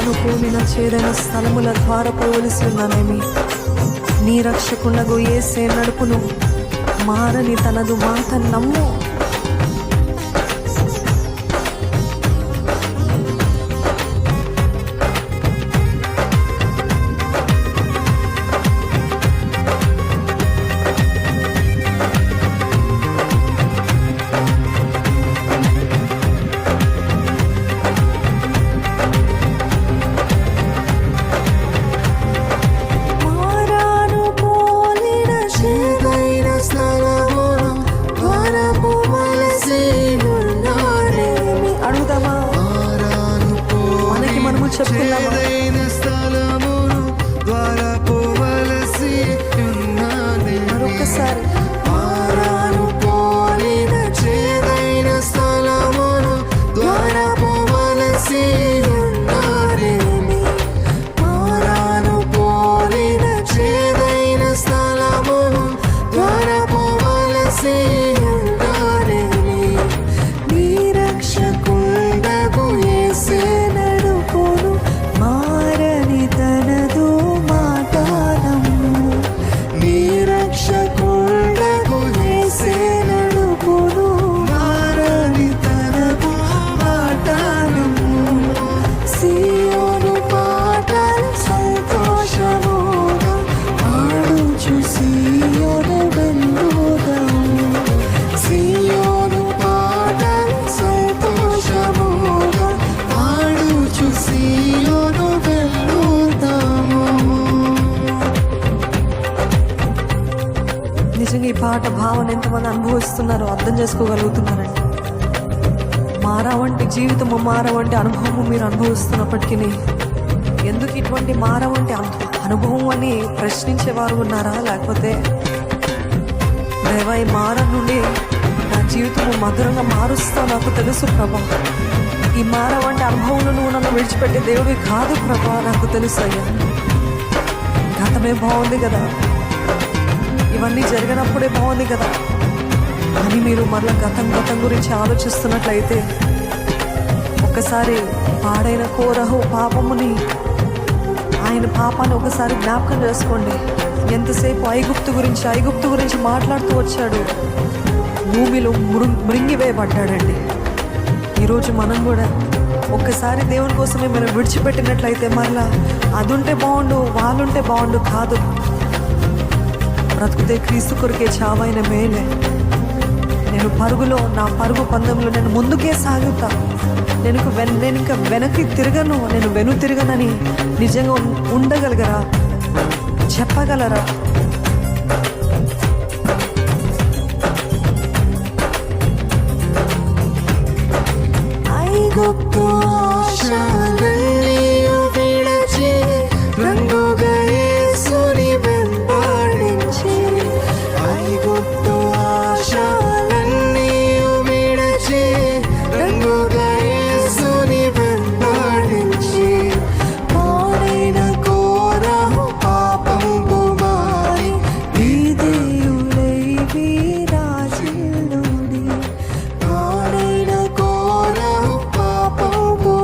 మారాను పోలిన చేదైన స్థలముల ద్వారా పోవలసి ఉన్నానేమి. నీ రక్షకుండగు యేసే నడుపును, మారని తనదు మాట నమ్ము. మరొకసారి మారాను పోలిన చేదైన స్థలమును ద్వారా పోవలసి ఉన్నానేమి. మారాను పోలిన చేదైన స్థలమును ద్వారా పోవలసి ఉన్నానేమి. నీ రక్షకుండగు యేసే నడుపును, మారని తనదు మాట నమ్ము. నీ రక్షకుండగు యేసే నడుపును, మారని తనదు మాట నమ్ము. సియోను పాటలు సంతోషముగా పాడుచు సియోను వెళ్ళుదాము. సియోను పాటలు సంతోషముగా పాడుచు సియోను వెళ్ళుదాము. నిజంగా ఈ పాట భావన ఎంతమంది అనుభవిస్తున్నారో అర్థం చేసుకోగలుగుతున్నారండి. మారవంటి జీవితము, మారవంటి అనుభవము మీరు అనుభవిస్తున్నప్పటికీ ఎందుకు ఇటువంటి మారవంటి అనుభవం అని ప్రశ్నించేవారు ఉన్నారా? లేకపోతే దేవా, ఈ మారం నుండి నా జీవితము మధురంగా మారుస్తావు నాకు తెలుసు ప్రభా, ఈ మారవంటి అనుభవంలో నువ్వు నన్ను విడిచిపెట్టే దేవుడి కాదు ప్రభా, నాకు తెలుసు అయ్యా. గతమే బాగుంది కదా, ఇవన్నీ జరిగినప్పుడే బాగుంది కదా అని మీరు మరలా గతం గురించి ఆలోచిస్తున్నట్లయితే ఒక్కసారి పాడైన కోరహు పాపముని, ఆయన పాపాన్ని ఒకసారి జ్ఞాపకం చేసుకోండి. ఎంతసేపు ఐగుప్తు గురించి మాట్లాడుతూ వచ్చాడు, భూమిలో మృంగివేయబడ్డాడండి. ఈరోజు మనం కూడా ఒక్కసారి దేవుని కోసమే మనం విడిచిపెట్టినట్లయితే మరలా అదుంటే బాగుండు, వాళ్ళుంటే బాగుండు కాదు. బ్రతుకుతే క్రీస్తు కొరికే చావైన మేలే. నేను పరుగులో, నా పరుగు పందెంలో నేను ముందుకే సాగుతా, నేను ఇంకా వెనక్కి తిరగను, నేను వెను తిరగనని నిజంగా ఉండగలగరా? చెప్పగలరా? ఐగుప్తు ఆశలన్నీయు విడిచి రంగుగా యేసుని వెంబడించి. ఐగుప్తు ఆశలన్నీయు విడిచి రంగుగా యేసుని వెంబడించి. పాడైన కోరహు పాపంబు మారి విధేయులై వీరాజులుడి. పాడైన కోరహు పాపంబు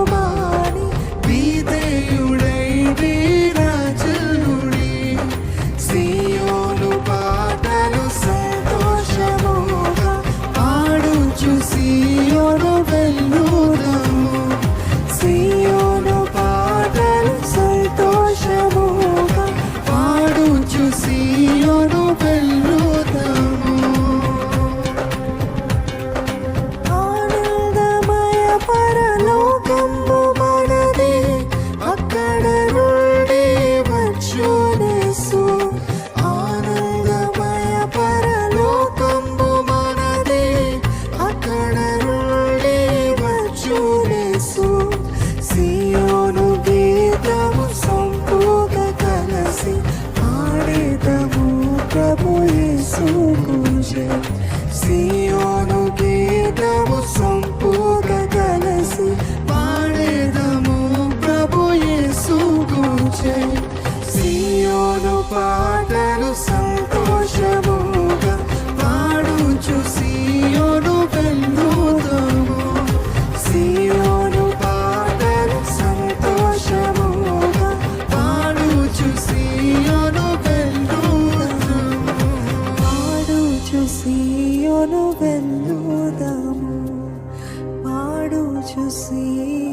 to see